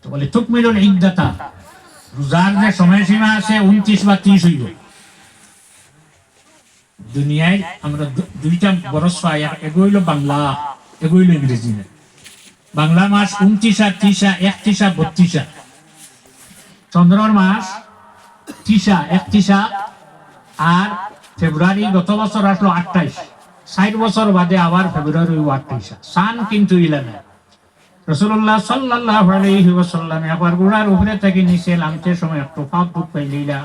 তো বলে তুকমিলুল ইদ্দাতা, রোজার যে সময়সীমা আছে 29 বা 30 হইব। দুনিয়ায় আমরা দুইটা বরস পাই, এগো হইল বাংলা, এগো হইল ইংরেজি। বাংলা মাস 29, 30, 31, 32। চন্দ্রর মাস 30, 31, আর ফেব্রুয়ারি গত বছর আসলো 28। 60 বছর বাদে আবার ফেব্রুয়ারি 28। সান কিন্তু ইলা না। রাসূলুল্লাহ সাল্লাল্লাহু আলাইহি ওয়াসাল্লাম একবার ঘোড়ার উপরে থেকে নিচে নামতে সময় একটু ফাঁক দুঃখ পাইলিলা।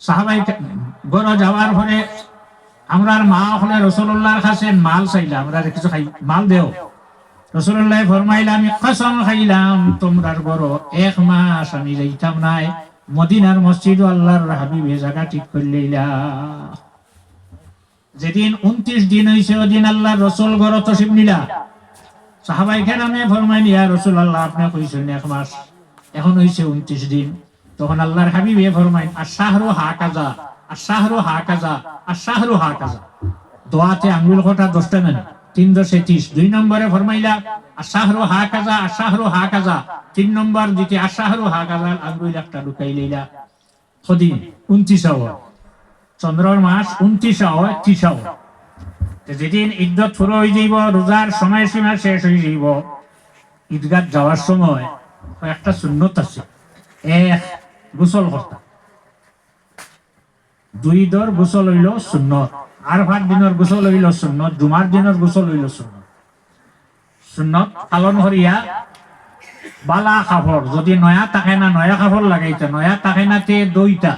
সাহাবাই গড় যাওয়ার পরে আমরার মা হলে রাসূলুল্লাহর কাছে মাল চাইলা, আমরা কিছু খাই, মাল দেও। রাসূলুল্লাহ ফরমাইলা, আমি কসম খাইলাম তোমরার বড় 1 মাস আমি যাইতাম নাই মদিনার মসজিদ আল্লাহর হাবিবে জায়গা ঠিক করলেইলা। যেদিন 29 দিন হইছে ওদিন আল্লাহর রাসূল ঘর তশরিফ নিলা। সাহাবাই কেরামে ফরমাইল, ইয়া রাসূলুল্লাহ আপনি কইছেন 1 মাস, এখন হইছে 29 দিন। তখন আল্লাহর হাবিবে ফরমাইল, আশ-শাহরু হাকাযা, আশ-শাহরু হাকাযা, আশ-শাহরু হাকাযা। দোয়াতে আঙ্গুল কটা 10টা না, 3 × 30। 2 নম্বরে ফরমাইলা আশ-শাহরু হাকাযা, আশ-শাহরু হাকাযা। 3 নম্বর দিতে আশ-শাহরু হাকাযা আঙ্গুল একটা ঢুকাইলেইলা। কদিন? 29 হয়। চন্দ্রর মাস 29 হয়, 30 হয়। যেদিন ইদ্দত পুরো হয়ে যাইব, রোজার সময়সীমা শেষ হয়ে যাইব, ঈদগাহ যাওয়ার সময় একটা সুন্নত আছে। 1, গোসল করতা। 2 দর গোসল হইল সুন্নত। আরফার দিনের গোসল হইল সুন্নত। জুমার দিনের গোসল হইল সুন্নত। সুন্নত পালন করিয়া বালা কাপড়, যদি নয়া থাকে না নয়া কাপড় লাগাইতা, নয়া থাকে না তে 2টা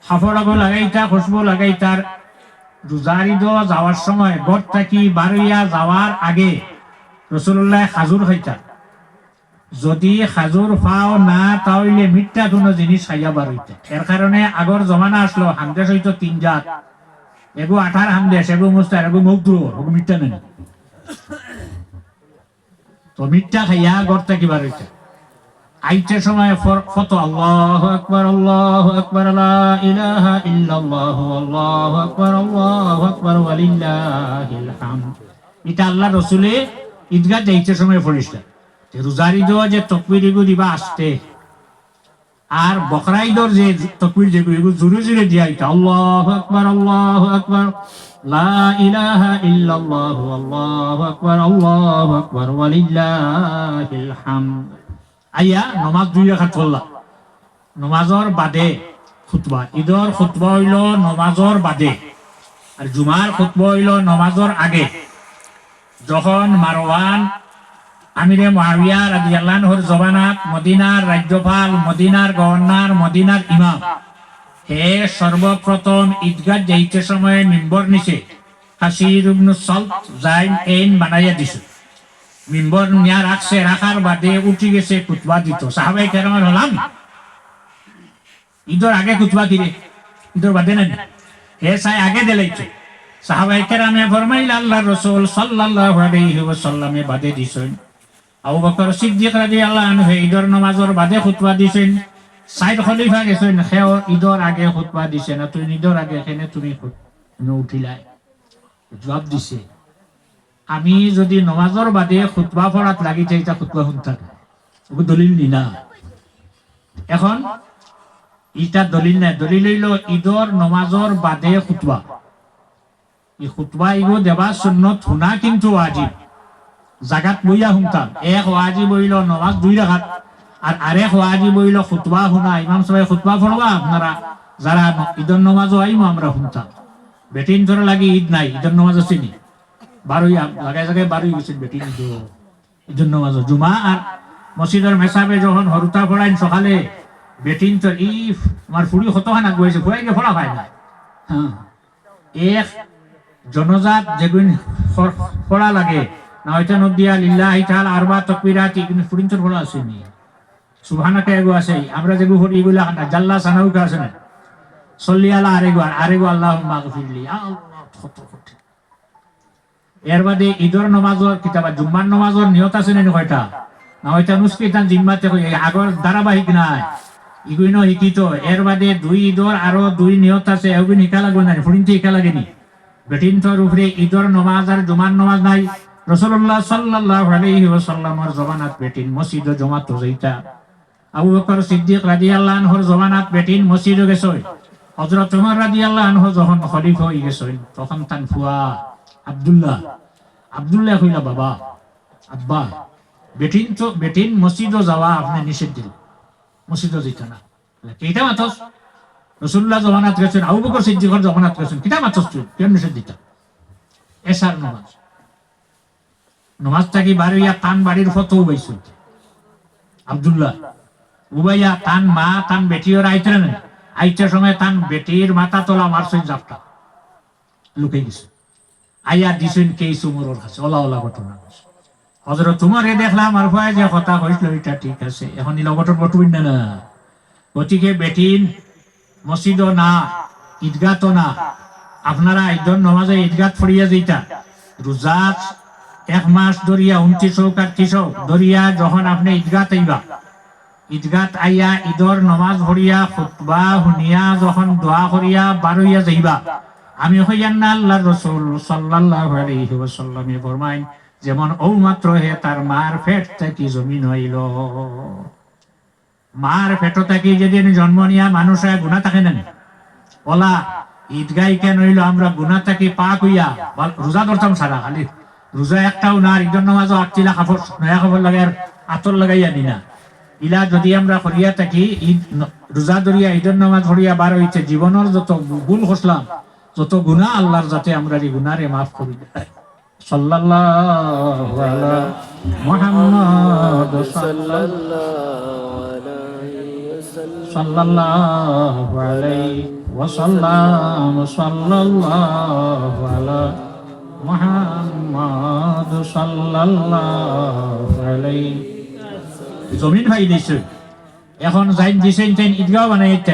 কাপড় আগো লাগাইতা, খুশবু লাগাইতার। রোজার ঈদ যাওয়ার সময় ঘর থাকি বারইয়া যাওয়ার আগে রাসূলুল্লাহ খাজুর খাইতা। যদি খাজুর পাও না তাহলে মিথ্যা কোনো জিনিস খাইয়া বার হইতে। এর কারণে আগর জমানা আসলো হামদেশ হইতো 3 জাত। এগো 18 হামদেশ, এগো মুস্তার, এগো মকদুর, এগো মিথ্যা নেই। তো মিথ্যা খাইয়া ঘর থাকি বার হইতে। আইতে সময় কত আল্লাহু আকবার, আল্লাহু আকবার, লা ইলাহা ইল্লাল্লাহু, আল্লাহু আকবার, আল্লাহু আকবার, ওয়ালিল্লাহিল হামদ। এটা আল্লাহ রাসূলে ঈদগাহ যাইতে সময় পড়িসটা। রোজার ঈদ যে তাকবীর এগুলো দিবা আসতে, আর বকরা ঈদের যে তাকবীর যেগুলো এগুলো জোরে জোরে দিয়া, এটা আল্লাহু আকবার, আল্লাহু আকবার, লা ইলাহা ইল্লাল্লাহু, আল্লাহু আকবার, আল্লাহু আকবার, ওয়ালিল্লাহিল হামদ। আইয়া নমাজ 2 রাকাত পড়লা। নমাজর বাদে খুতবা। ঈদর খুতবা হইল নমাজর বাদে, আর জুমার খুতবা হইল নমাজর আগে। যখন মারওয়ান আমিরে মুআবিয়া রাদিয়াল্লাহু আনহুর জবানাত মদিনার রাজ্যপাল, মদিনার গভর্নর, মদিনার ইমাম, হে সর্বপ্রথম ঈদগাহ যাইতে সময় মিম্বর নিচে হাসির ইবনে সালত জাইন এইন বানাইয়া দিছে। মিম্বর নিয়া রাখছে, রাখার বাদে উঠি গেছে খুতবা দিত। সাহাবায়ে কেরামের হলাম ঈদের আগে খুতবা দিলে, ঈদের বাদে না, হে চাই আগে দিলাইছে। সাহাবায়ে কেরামে ফরমাইল, আল্লাহর রাসূল সাল্লাল্লাহু আলাইহি ওয়াসাল্লামে বাদে দিছেন। আবু বকর সিদ্দিক রাদিয়াল্লাহু আনহু ঈদের নামাজের বাদে খুতবা দিছেন। 4 খলিফা গেছেন, সেও ঈদের আগে খুতবা দিছে না। তুই ঈদের আগে এখানে তুমি উঠিলাই? জবাব দিছে, আমি যদি নমাজের বাদে খুতবা পড়াত লাগি যাই, তা খুতবা শুনতাম, দলিল নি না। এখন ইটা দলিল নাই, দলিল হইল ঈদের নমাজের বাদে খুতবা। এই খুতবা এগো দেবা সুন্নত, শুনা কিন্তু ওয়াজিব। জাগাত বইয়া শুনতাম। 1 ওয়াজিব হইল নমাজ 2 রাকাত, আর আরেক ওয়াজিব হইল খুতবা শুনা। ইমাম সাহেব খুতবা পড়বা, আপনারা যারা ঈদের নমাজও আইমো আমরা শুনতাম। বেটিন ধরে লাগি ঈদ নাই, ঈদের নমাজ আছে নি? 12 লাগাই জায়গায় 12 গেছেন বেটিন ঈদের নমাজ। জুমা আর মসজিদের মেসাবে যখন হরুতা পড়াইন সকালে, বেটিন তো আমার ফুড়ি কতখানা গেছে, ফুয়াই গে ফোড়া পায় না। হ্যাঁ, এক জনজাত যেগুন পড়া লাগে না, হয়তো নদিয়া লিল্লাহি তাআলা আরবা তাকবীরাত, কিন্তু ফুড়িন তো পড়া আছে নি। সুবহানাকা এগো আছে, আমরা যেগু পড়ি এগুলা না, জাল্লা সানাউকা আছে না, সল্লি আলা আরেগো আল্লাহুম্মা গফিরলি, আল্লাহ কত কঠিন। এর বাদে ঈদের নমাজর কিতাবা জুম্মার নমাজর নিয়ত আছে না কয়টা? না হয়তো নুসকিতান জিম্মাতে আগর ধারাবাহিক নাই, ইগুইনো শিকিত। এর বাদে 2 ঈদের আরো 2 নিয়ত আছে, এগুলো শিকা লাগবে না, ফুড়িনতে শিকা লাগেনি। বেটিন তোর উপরে ঈদের নমাজ আর জুমার নমাজ নাই, রাসূলুল্লাহ সাল্লাল্লাহু আলাইহি ওয়াসাল্লামের জমানাত বেটিন মসজিদে জমাত হইতা। আবু বকর সিদ্দিক রাদিয়াল্লাহু আনহুর জমানাত বেটিন মসজিদে গেছই। হযরত ওমর রাদিয়াল্লাহু আনহু যখন খলিফা হই গেছই তখন তান ফুয়া আব্দুল্লাহ কইলা, বাবা আব্বা বেটিন মসজিদে যাওয়া আপনি নিষেধ দিল, মসজিদে যেত না। কেইটা মাতস? রাসূলুল্লাহ জমানাত গেছেন, আবু বকর সিদ্দিকের জমানাত গেছেন, কিটা মাতস তুই? কেন নিষেধ দিতা? এসার নমাজটা কি বাড়িয়া তান বাড়ির ফটো উবাইছ আব্দুল্লাহ উবাইয়া তান মা তান বেটিওর আইতে না, আইটার সময় তান বেটির মাথা তোলা মারছই জাপটা লুকে গেছে। আইয়া দিছেন কেই সুমরের কাছে, ওলা ওলা ঘটনা। হযরত উমরে দেখলাম আর ভয় যে কথা হইছিল এটা ঠিক আছে, এখন ইলা ঘটনা ঘটবেন না। গতিকে বেটিন মসজিদও না, ঈদগাহ তো না, আপনারা ঈদের নামাজে ঈদগাহ পড়িয়া যেটা রোজা 1 মাস ধরিয়া 29 আর 30 ধরিয়া যখন আপনি ঈদগাহ আইবা, ঈদগাহ আইয়া ঈদর নামাজ পড়িয়া খুতবা শুনিয়া যখন দোয়া করিয়া বারইয়া যাইবা, আমি হইয়ান না আল্লাহর রাসূল সাল্লাল্লাহু আলাইহি ওয়াসাল্লামে ফরমাইন যেমন ও মাত্র হে তার মার পেট থেকে জমিন হইল। মার পেট থেকে যেদিন জন্ম নিয়া মানুষ গুনাহ থাকে না, ওলা ঈদগাহ কেন হইল আমরা গুনাহ থেকে পাক হইয়া রোজা ধরতাম সারা, খালি রোজা একটাও না, ঈদের নামাজও 8 কাপড় নয়া কাপড় লাগাই আর আতর লাগাইয়া নিনা, ইলা যদি আমরা করিয়া থাকি ঈদ রোজা ধরিয়া ঈদের নামাজ পড়িয়া বার হইতে জীবনের যত ভুল করলাম যত গুনাহ আল্লাহর যাতে আমরা এই গুনাহরে মাফ করে দেয়। সাল্লাল্লাহু আলা মুহাম্মদ সাল্লাল্লাহু আলাইহি ওয়াসাল্লাম সাল্লাল্লাহু আলা মুহাম্মদ সাল্লাল্লাহু আলাইহি। জমিন ভাই দিছে, এখন যাইন দিছেন ঈদগাহ বানাইতে।